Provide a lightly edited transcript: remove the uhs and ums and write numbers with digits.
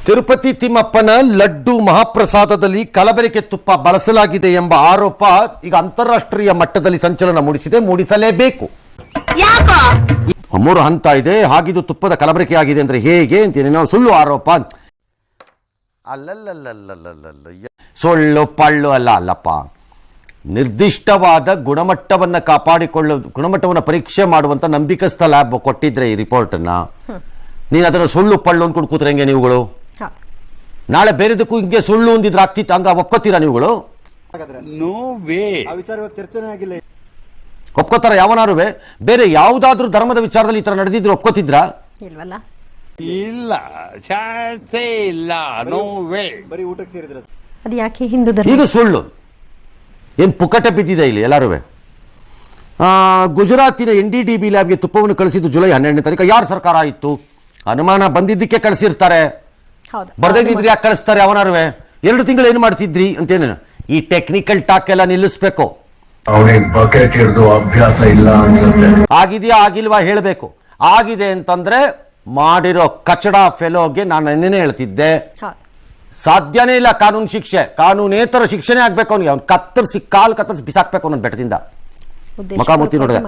ತಿರುಪತಿ ತಿಮ್ಮಪ್ಪನ ಲಡ್ಡು ಮಹಾಪ್ರಸಾದದಲ್ಲಿ ಕಲಬೆರಕೆ ತುಪ್ಪ ಬಳಸಲಾಗಿದೆ ಎಂಬ ಆರೋಪ ಈಗ ಅಂತಾರಾಷ್ಟ್ರೀಯ ಮಟ್ಟದಲ್ಲಿ ಸಂಚಲನ ಮೂಡಿಸಲೇಬೇಕು. ಮೂರು ಹಂತ ಇದೆ. ಹಾಗಿದು ತುಪ್ಪದ ಕಲಬೆರಕೆ ಆಗಿದೆ ಅಂದ್ರೆ ಹೇಗೆ ಅಂತೀನಿ ನಾವು. ಸುಳ್ಳು ಆರೋಪ ಅಲ್ಲಲ್ಲಲ್ಲಲ್ಲಲ್ಲ, ಸುಳ್ಳು ಪಳ್ಳು ಅಲ್ಲಪ್ಪ. ನಿರ್ದಿಷ್ಟವಾದ ಗುಣಮಟ್ಟವನ್ನು ಗುಣಮಟ್ಟವನ್ನು ಪರೀಕ್ಷೆ ಮಾಡುವಂತ ನಂಬಿಕಸ್ಥ ಲ್ಯಾಬ್ ಕೊಟ್ಟಿದ್ರೆ ಈ ರಿಪೋರ್ಟನ್ನ, ನೀನು ಅದನ್ನು ಸುಳ್ಳು ಪಳ್ಳು ಅಂದ್ಕೊಂಡು ಕೂತ್ರೆ ಹೆಂಗೆ ನೀವುಗಳು? ನಾಳೆ ಬೇರೆದಕ್ಕೂ ಹಿಂಗೆ ಸುಳ್ಳು ಅಂದಿದ್ರೆ ಆಗ್ತಿತ್ತು, ಹಂಗ ಒಪ್ಕೋತೀರಾ ನೀವುಗಳು? ಒಪ್ಕೋತಾರ ಯಾವನಾರು? ಬೇರೆ ಯಾವ್ದಾದ್ರು ಧರ್ಮದ ವಿಚಾರದಲ್ಲಿ ಈ ತರ ನಡೆದಿದ್ರು ಒಪ್ಕೋತಿದ್ರಾ? ಇಲ್ಲ, ಚಾನ್ಸೇ ಇಲ್ಲ. No way. ಬರೀ ಊಟಕ್ಕೆ ಸೇರಿದ್ರೆ ಅದು ಯಾಕೆ ಹಿಂದೂ ಧರ್ಮ? ಈಗ ಸುಳ್ಳು ಏನು ಪುಕ್ಕಟೆ ಬಿದ್ದಿದೆ ಇಲ್ಲಿ ಎಲ್ಲರೂ. ಗುಜರಾತಿನ NDDB ಲ್ಯಾಬ್ಗೆ ತುಪ್ಪವನ್ನು ಕಳಿಸಿದ್ದು ಜುಲೈ 12ನೇ ತಾರೀಕು. ಯಾರು ಸರ್ಕಾರ ಇತ್ತು? ಅನುಮಾನ ಬಂದಿದ್ದಕ್ಕೆ ಕಳಿಸಿರ್ತಾರೆ, ಬರ್ದಿದ್ರೆ ಯಾಕೆ ಕಳಿಸ್ತಾರೆ ಅವನಾರು? 2 ತಿಂಗಳು ಏನು ಮಾಡ್ತಿದ್ರಿ ಅಂತೇನು? ಈ ಟೆಕ್ನಿಕಲ್ ಟಾಕ್ ಎಲ್ಲ ನಿಲ್ಲಿಸ್ಬೇಕು. ಅಭ್ಯಾಸ ಇಲ್ಲ ಅನ್ಸುತ್ತೆ. ಆಗಿದೆಯಾ ಆಗಿಲ್ವಾ ಹೇಳಬೇಕು. ಆಗಿದೆ ಅಂತಂದ್ರೆ ಮಾಡಿರೋ ಕಚಡ ಫೆಲೋಗೆ ನಾನು ನೆನ್ನೆ ಹೇಳ್ತಿದ್ದೆ, ಸಾಧ್ಯನೇ ಇಲ್ಲ ಕಾನೂನು ಶಿಕ್ಷೆ, ಕಾನೂನೇತರ ಶಿಕ್ಷೆನೇ ಆಗ್ಬೇಕು ಅವನಿಗೆ. ಅವ್ನು ಕಾಲು ಕತ್ತರಿಸಿ ಬಿಸಾಕ್ಬೇಕು ಅನ್ನೋದು ಬೆಟ್ಟದಿಂದ. ಮುಖಾಮುಖಿ ನೋಡಿದೆ.